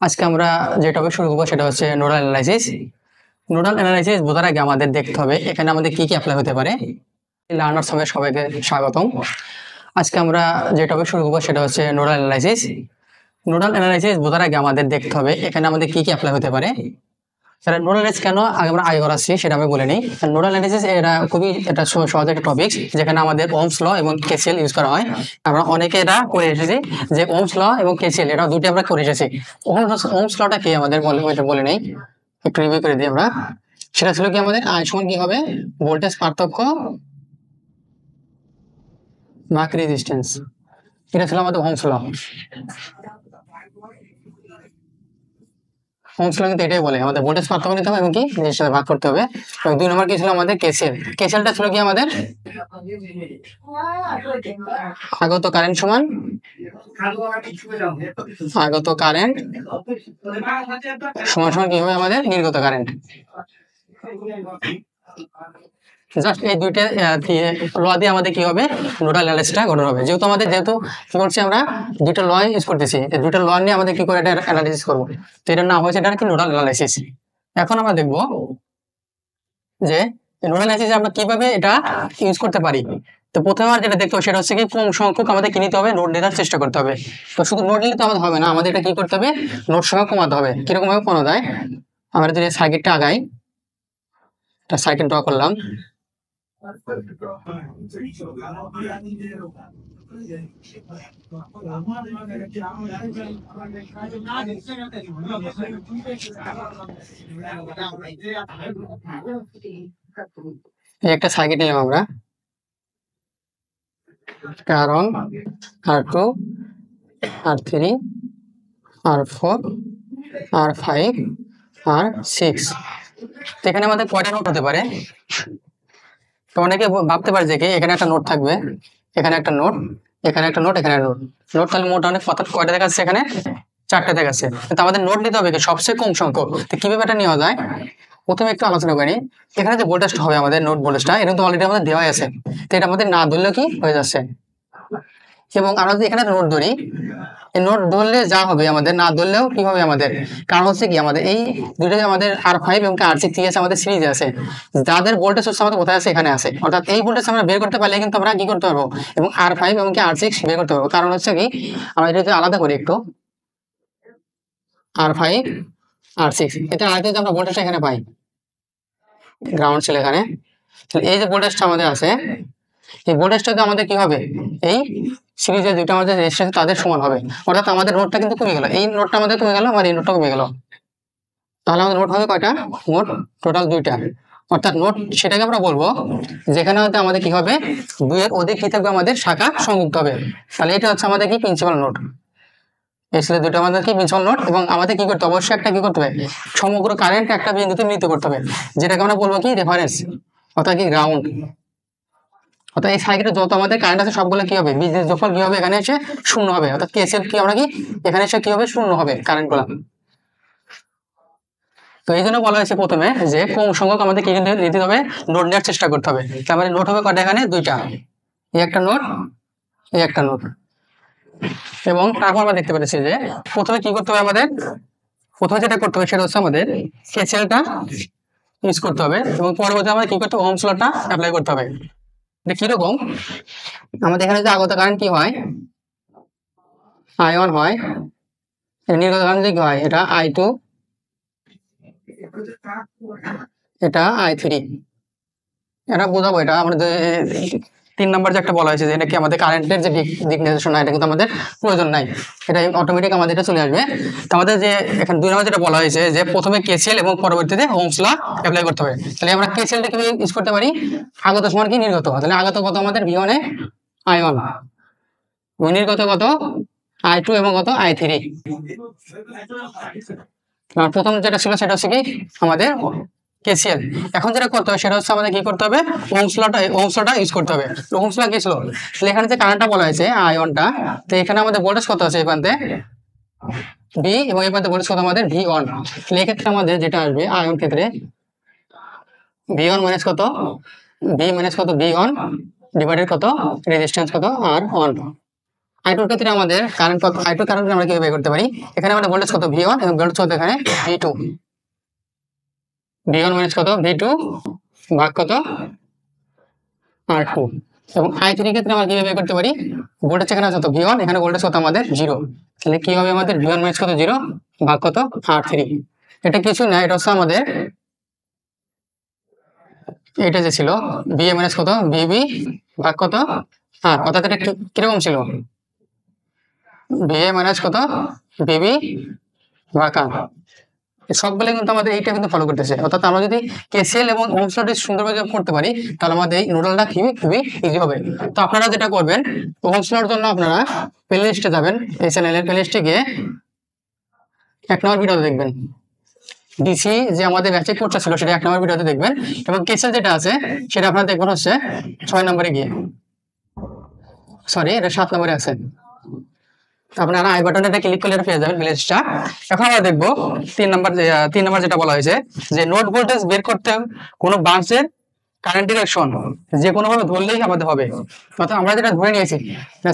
আজকে আমরা যে টপিক শুরু করবো সেটা হচ্ছে নোডাল অ্যানালাইসিস। নোডাল অ্যানালাইসিস বোঝার আগে আমাদের দেখতে হবে এখানে আমাদের কি কি অ্যাপ্লাই হতে পারে। লার্নার্স হবে সবাইকে স্বাগতম। আজকে আমরা যে টপিক শুরু করবো সেটা হচ্ছে নোডাল অ্যানালাইসিস। নোডাল অ্যানালাইসিস বোঝার আগে আমাদের দেখতে হবে এখানে আমাদের কি কি অ্যাপ্লাই হতে পারে। স্যার নোডাল অ্যানালাইসিস কেন আমরা আগে করাচ্ছি সেটা আমি বলে নিই। নোডাল অ্যানালাইসিস এটা খুবই এটা সহজ একটা টপিক যেখানে আমাদের ওহমস ল এবং কেসিএল ইউজ করা হয়। আমরা অনেকে এটা করে এসেছি যে ওহমস ল এবং কেসিএল এটা দুটি আমরা করে এসেছি। ওহমস লটা কি আমাদের বলে নেই, একটু রিভিউ করে দিই আমরা। সেটা ছিল কি আমাদের I সমান কি হবে ভোল্টেজ পার্থক্য ভাগ রেজিস্ট্যান্স। এটা ছিল আমাদের ওহমস ল। ওহমস ল কিন্তু এটাই বলে আমাদের ভোল্টেজ পার্থক্য নিতে হবে এবং কি রেজিস্ট্যান্স ভাগ করতে হবে। এবং দুই নম্বর কি ছিল আমাদের কেসিএল। কেসিএলটা ছিল কি আমাদের আগত কারেন্ট সমান আগত কারেন্ট সমান সমান কি হবে আমাদের নির্গত কারেন্ট। জাস্ট এই দুইটা ল দিয়ে আমাদের কি হবে নোডাল অ্যানালাইসিসটা গঠন হবে। যেহেতু কি করছি আমরা দুইটা ল ইউজ করতেছি, এই দুইটা ল নিয়ে আমাদের কি করে এটা অ্যানালাইসিস করবো, তো এটার নাম হচ্ছে এটা কি নোডাল অ্যানালাইসিস। এখন আমরা দেখবো যে নোডাল অ্যানালাইসিস আমরা কিভাবে এটা ইউজ করতে পারি। তো প্রথমে আমরা যেটা দেখতে হবে সেটা হচ্ছে কি কম সংখ্যক আমাদের কি নিতে হবে নোড নেওয়ার চেষ্টা করতে হবে। তো শুধু নোড নিলে তো আমাদের হবে না, আমাদের এটা কি করতে হবে নোড সংখ্যা কমাতে হবে। কিরকম ভাবে কমানো যায়, আমরা যদি সার্কিটটা আগাই, একটা সার্কিট ড্র করলাম। একটা সার্কিট নিলাম আমরা, R1 R2 R3 R4 R5 R6। তো এখানে আমাদের কয়টা নোড হতে পারে। তো অনেকে ভাবতে পারে যে কি এখানে একটা নোড থাকবে, এখানে একটা নোড, এখানে একটা নোড, এখানে নোড। নোড তাহলে মোট অনেক কয়টা দেখাচ্ছে, এখানে 4টা দেখাচ্ছে। তো আমাদের নোড নিতে হবে সবচেয়ে কম সংখ্যক। তো কিভাবে এটা নেওয়া যায় প্রথমে একটু আলোচনা করি। এখানে যে ভোল্টেজটা হবে আমাদের নোড ভোল্টেজটা এটা তো অলরেডি আমাদের দেওয়াই আছে, তো এটা আমাদের না ধরলেও কি হয়ে যাচ্ছে। এবং আমরা যদি এখানে নোড ধরি, এই নোড ধরলে যা হবে আমাদের না ধরলেও কি হবে আমাদের, কারণ হচ্ছে কি আমাদের এই দুইটা আমাদের R5 এবং R6 আছে আমাদের সিরিজে আছে, যাদের ভোল্টেজ সোর্স আমাদের কোথায় আছে এখানে আছে। অর্থাৎ এই ভোল্টেজ আমরা বের করতে পারলে কিন্তু আমরা কি করতে পারবো এবং R5 এবং R6 বের করতে পারবো। কারণ হচ্ছে কি আমরা এটা যদি আলাদা করি একটু R5 R6 এটা আলাদা আমরা ভোল্টেজটা এখানে পাই, গ্রাউন্ড ছিল এখানে। এই যে ভোল্টেজটা আমাদের আছে এই ভোল্টেজটাতে আমাদের কি হবে এই সিরিজে দুইটা আমাদের রেজিস্ট্যান্স তাদের সমান হবে। অর্থাৎ আমাদের নোডটা কিন্তু কমে গেল, এই নোডটা আমাদের কমে গেল আর এই নোডটা কমে গেল। তাহলে আমাদের নোড হবে কয়টা, মোট টোটাল 2টা। অর্থাৎ নোড সেটাকে আমরা বলবো যেখানে হয়তো আমাদের কি হবে 2 এর অধিক কি থাকবে আমাদের শাখা সংযুক্ত হবে। তাহলে এটা হচ্ছে আমাদের কি প্রিন্সিপাল নোড। এই ছিল দুটো আমাদের কি প্রিন্সিপাল নোড। এবং আমাদের কি করতে হবে অবশ্যই একটা কি করতে হবে সমগ্র কারেন্ট একটা বিন্দুতে মিলিত করতে হবে, যেটাকে আমরা বলবো কি রেফারেন্স অর্থাৎ কি গ্রাউন্ড। অর্থাৎ এই সার্কিটে যত আমাদের কারেন্ট আছে সবগুলো কি হবে বীজের যোগফল কি হবে এখানে এসে শূন্য হবে। অর্থাৎ কেসিএল কি আমরা কি এখানে এসে কি হবে শূন্য হবে কারেন্ট গুলা। তো এই জন্য বলা হয়েছে প্রথমে যে কম সংখ্যক আমাদের কি নিতে হবে নোড নেওয়ার চেষ্টা করতে হবে। তারপরে নোড হবে কয়টা এখানে 2টা, এই একটা নোড এই একটা নোড। এবং তারপর আমরা দেখতে পেরেছি যে প্রথমে কি করতে হবে আমাদের, প্রথমে যেটা করতে হবে সেটা হচ্ছে আমাদের কেসিএলটা ইউজ করতে হবে এবং পরবর্তী আমাদের কি করতে হবে ওহমস লটা অ্যাপ্লাই করতে হবে। এটা কিরকম, আমাদের এখানে যে আগত কারেন্ট কি হয় I1 হয়, নির্গত কারেন্ট কি হয় এটা I2, এটা I3। এটা বোঝাবো, এটা আমাদের 3 নাম্বার যে একটা বলা হয়েছে যে এটা কি আমাদের কারেন্টের যে দিক নির্দেশনা এটা কিন্তু আমাদের প্রয়োজন নাই, এটা অটোমেটিক আমাদের এটা চলে আসবে। তো আমাদের যে এখানে 2 নাম্বার যেটা বলা হয়েছে যে প্রথমে কেসিএল এবং পরবর্তীতে ওহমস ল অ্যাপ্লাই করতে হবে। তাহলে আমরা কেসিএলটা কিভাবে ইউজ করতে পারি, আগত সমান কি নির্গত, তাহলে আগত কত আমাদের V1 এ I1, নির্গত কত I2 এবং কত I3। প্রথম যেটা ছিল সেটা হচ্ছে কি আমাদের কেসিএল। এখন যেটা করতে হবে সেটা হচ্ছে আমাদের কি করতে হবে ওহমস লটা ইউজ করতে হবে। ওহমস ল কি ছিল, তাহলে এখানে যে কারেন্টটা বলা হয়েছে I1 টা, তো এখানে আমাদের ভোল্টেজ কত আছে এই প্রান্তে V এবং এই প্রান্তে ভোল্টেজ কত আমাদের V1। তাহলে এই ক্ষেত্রে আমাদের যেটা আসবে I1 ক্ষেত্রে V1 মাইনাস কত V মাইনাস কত V1 ডিভাইডেড কত রেজিস্ট্যান্স কত R1। আইটুর ক্ষেত্রে আমাদের কারেন্ট কত, আইটুর কারেন্ট আমরা কিভাবে বের করতে পারি? এখানে আমাদের ভোল্টেজ কত V1 এবং ভোল্টেজ কত এখানে V2। V1 মাইনাস কত V2 ভাগ কত R2। এবং I3 এর ক্ষেত্রে আমরা কিভাবে বের করতে পারি? ভোল্টেজ এখানে আছে কত V1, এখানে ভোল্টেজ কত আমাদের 0। তাহলে কি হবে আমাদের V1 মাইনাস কত 0 ভাগ কত R3। এটা কিছু না, এটা হচ্ছে আমাদের এটা যে ছিল VA মাইনাস কত VB ভাগ কত আর, অর্থাৎ এটা কিরকম ছিল VA মাইনাস কত VB ভাগ আর। সবগুলো কিন্তু আমাদের এইটা কিন্তু ফলো করতেছে, অর্থাৎ আমরা যদি কেসিএল এবং ওহমস লটি সুন্দরভাবে করতে পারি তাহলে আমাদের এই নোডালটা খুবই ইজি হবে। তো আপনারা যেটা করবেন, ওহমস লর জন্য আপনারা প্লে লিস্টে যাবেন, এই চ্যানেলের প্লে লিস্টে গিয়ে 1 নম্বর ভিডিওতে দেখবেন ডিসি যে আমাদের ব্যাচে কোর্সটা ছিল সেটা 1 নম্বর ভিডিওতে দেখবেন, এবং কেসিএল যেটা আছে সেটা আপনারা দেখবেন হচ্ছে 6 নম্বরে গিয়ে, সরি এটা 7 নম্বরে আছে। আপনারা আই বাটনটা ক্লিক করলে এটা পেয়ে যাবেন প্লেলিস্টটা। এখন আমরা দেখবো 3 নম্বর যেটা বলা হয়েছে যে নোড ভোল্টেজ বের করতে কোনো বাসের কারেন্ট ডিরেকশন যে কোনো ভাবে ধরলেই আমাদের হবে, অর্থাৎ আমরা যেটা ধরে নিয়েছি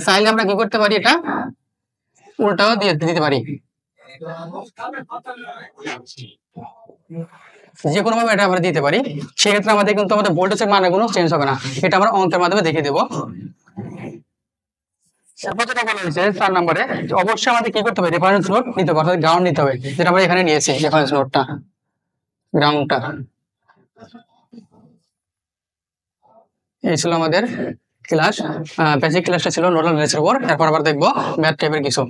চাইলে আমরা কি করতে পারি, এটা উল্টাও দিয়ে দিতে পারি, যে কোনো ভাবে এটা আমরা দিতে পারি। সেক্ষেত্রে আমাদের কিন্তু আমাদের ভোল্টেজের মানগুলো চেঞ্জ হবে না, এটা আমরা অঙ্কের মাধ্যমে দেখিয়ে দেবো। চার নম্বরে অবশ্যই আমাদের কি করতে হবে, রেফারেন্স নোড নিতে হবে, অর্থাৎ গ্রাউন্ড নিতে হবে, যেটা আমরা এখানে নিয়েছি রেফারেন্স নোডটা, গ্রাউন্ডটা। এই ছিল আমাদের ক্লাস, বেসিক ক্লাসটা ছিল নোডাল অ্যানালাইসিসের উপর। এরপর আবার দেখবো ম্যাথ টাইপের কিছু।